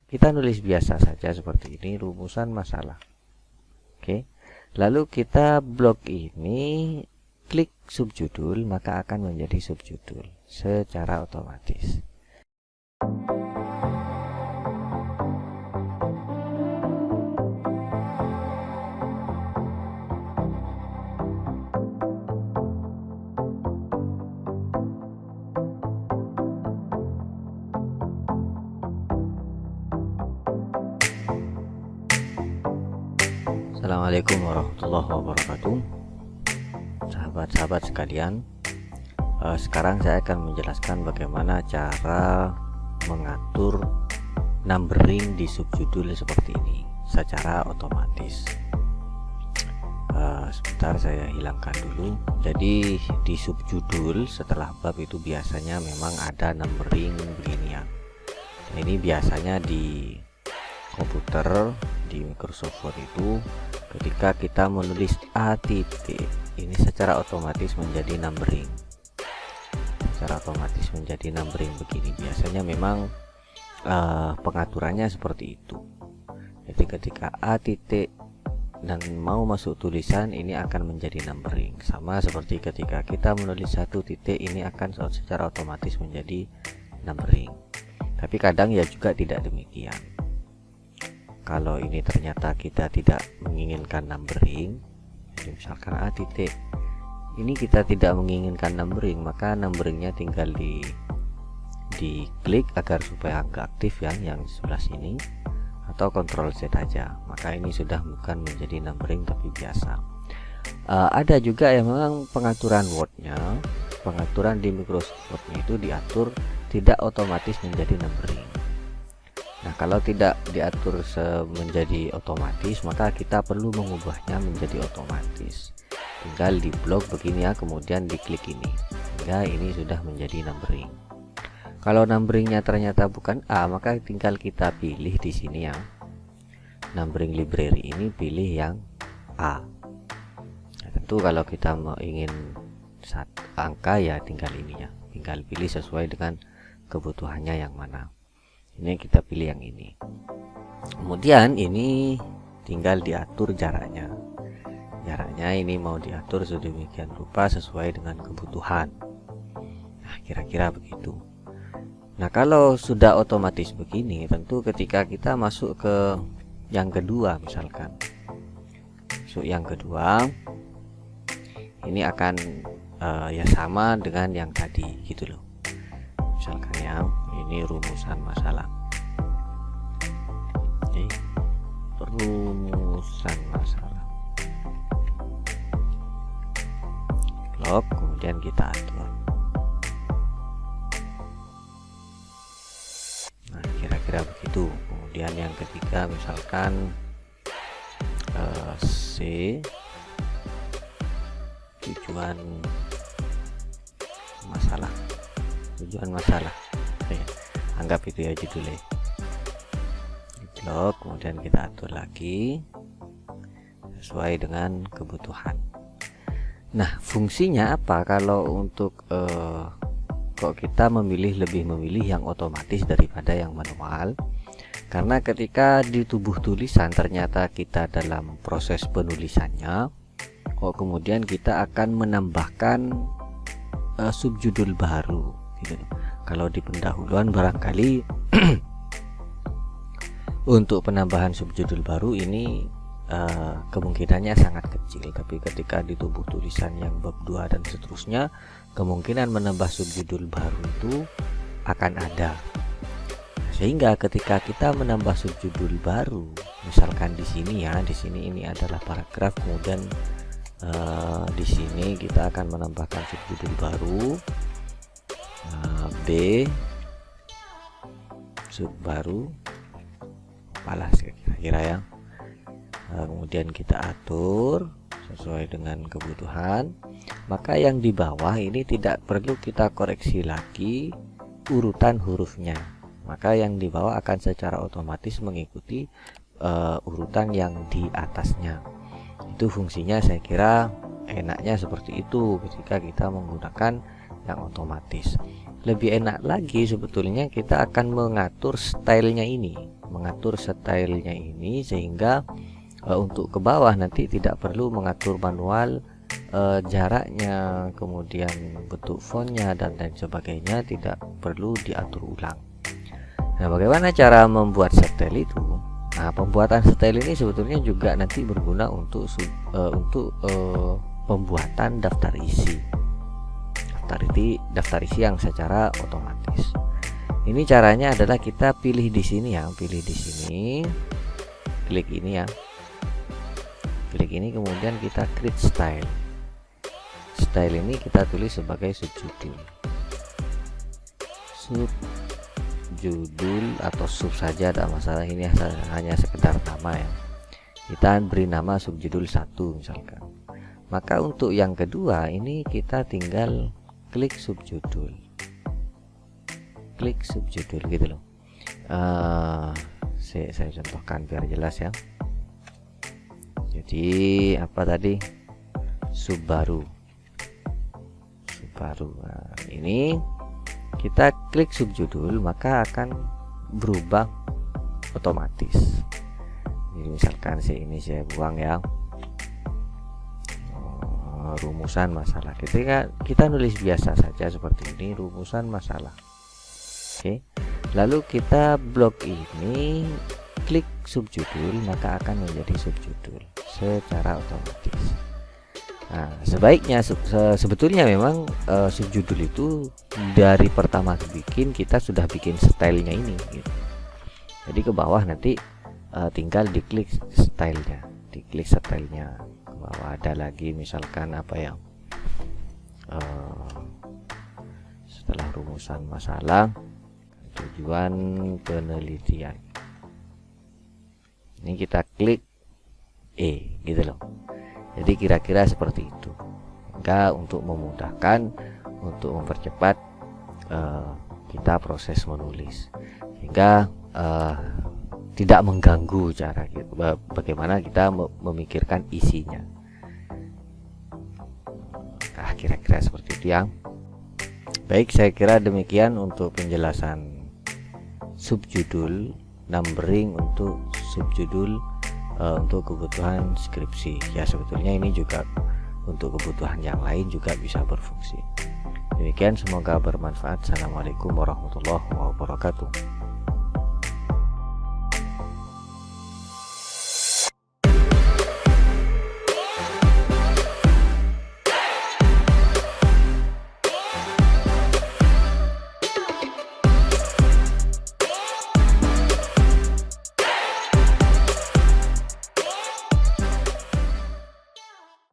kita nulis biasa saja seperti ini, rumusan masalah. Oke. Lalu kita blok ini, klik subjudul, maka akan menjadi subjudul secara otomatis. Assalamualaikum warahmatullahi wabarakatuh, sahabat-sahabat sekalian. Sekarang saya akan menjelaskan bagaimana cara mengatur numbering di subjudul seperti ini secara otomatis. Sebentar, saya hilangkan dulu. Jadi di subjudul setelah bab itu biasanya memang ada numbering begini ya. Ini biasanya di komputer, di Microsoft Word itu ketika kita menulis A titik, ini secara otomatis menjadi numbering. Secara otomatis menjadi numbering begini. Biasanya memang pengaturannya seperti itu. Jadi ketika A titik dan mau masuk tulisan, ini akan menjadi numbering. Sama seperti ketika kita menulis satu titik, ini akan secara otomatis menjadi numbering. Tapi kadang ya juga tidak demikian. Kalau ini ternyata kita tidak menginginkan numbering, jadi misalkan A titik, ini kita tidak menginginkan numbering, maka numberingnya tinggal diklik agar supaya angka aktif yang sebelah sini, atau Ctrl Z aja, maka ini sudah bukan menjadi numbering tapi biasa. Ada juga yang memang pengaturan Word-nya, pengaturan di Microsoft Word itu diatur tidak otomatis menjadi numbering. Nah, kalau tidak diatur menjadi otomatis, maka kita perlu mengubahnya menjadi otomatis. Tinggal di blok begini ya, kemudian diklik ini, sehingga ini sudah menjadi numbering. Kalau numberingnya ternyata bukan A, maka tinggal kita pilih di sini ya, numbering library ini, pilih yang A. Nah, tentu kalau kita mau ingin angka ya tinggal ini ya, tinggal pilih sesuai dengan kebutuhannya yang mana. Ini kita pilih yang ini. Kemudian ini tinggal diatur jaraknya. Jaraknya ini mau diatur sedemikian rupa sesuai dengan kebutuhan. Nah, kira-kira begitu. Nah, kalau sudah otomatis begini, tentu ketika kita masuk ke yang kedua, misalkan masuk yang kedua, ini akan ya sama dengan yang tadi gitu loh. Misalkan yang ini rumusan masalah. Oke, rumusan masalah. Blok, kemudian kita atur. Nah, kira-kira begitu. Kemudian yang ketiga, misalkan C, tujuan masalah. Tujuan masalah, anggap itu ya judulnya. Blok, kemudian kita atur lagi sesuai dengan kebutuhan. Nah, fungsinya apa kalau untuk kok kita lebih memilih yang otomatis daripada yang manual? Karena ketika di tubuh tulisan ternyata kita dalam proses penulisannya, kok kemudian kita akan menambahkan subjudul baru gitu. Kalau di pendahuluan barangkali untuk penambahan subjudul baru ini kemungkinannya sangat kecil, tapi ketika di tubuh tulisan yang bab 2 dan seterusnya, kemungkinan menambah subjudul baru itu akan ada. Sehingga ketika kita menambah subjudul baru, misalkan di sini ya, di sini ini adalah paragraf, kemudian di sini kita akan menambahkan subjudul baru B sub baru apalah kira-kira ya. Kemudian kita atur sesuai dengan kebutuhan, maka yang di bawah ini tidak perlu kita koreksi lagi urutan hurufnya, maka yang di bawah akan secara otomatis mengikuti urutan yang di atasnya. Itu fungsinya saya kira enaknya seperti itu ketika kita menggunakan yang otomatis. lebih enak lagi sebetulnya kita akan mengatur stylenya ini, sehingga untuk ke bawah nanti tidak perlu mengatur manual jaraknya, kemudian bentuk fontnya dan lain sebagainya, tidak perlu diatur ulang. Nah, bagaimana cara membuat style itu? Nah, pembuatan style ini sebetulnya juga nanti berguna untuk pembuatan daftar isi yang secara otomatis. Ini caranya adalah kita pilih di sini ya, klik ini ya, klik ini, kemudian kita create style. Style ini kita tulis sebagai subjudul atau sub saja, tidak masalah, ini hanya sekedar nama ya. Kita beri nama subjudul 1 misalkan. Maka untuk yang kedua ini kita tinggal klik subjudul gitu loh. Saya contohkan biar jelas ya. Jadi apa tadi, sub baru. Nah, ini kita klik subjudul maka akan berubah otomatis. Jadi misalkan ini saya buang ya, rumusan masalah. Ketika kita nulis biasa saja seperti ini, rumusan masalah. Oke, lalu kita blok ini, klik subjudul maka akan menjadi subjudul secara otomatis. Nah, sebaiknya sebetulnya memang subjudul itu dari pertama kita sudah bikin stylenya ini gitu. Jadi ke bawah nanti tinggal diklik stylenya, ke bawah ada lagi misalkan apa ya, setelah rumusan masalah, tujuan penelitian. Ini kita klik gitu loh. Jadi kira-kira seperti itu. Sehingga untuk memudahkan, untuk mempercepat kita proses menulis, sehingga tidak mengganggu cara bagaimana kita memikirkan isinya. Nah, kira-kira seperti itu ya. Baik, saya kira demikian untuk penjelasan subjudul, numbering untuk subjudul untuk kebutuhan skripsi. Ya, sebetulnya ini juga untuk kebutuhan yang lain juga bisa berfungsi. Demikian, semoga bermanfaat. Assalamualaikum warahmatullahi wabarakatuh.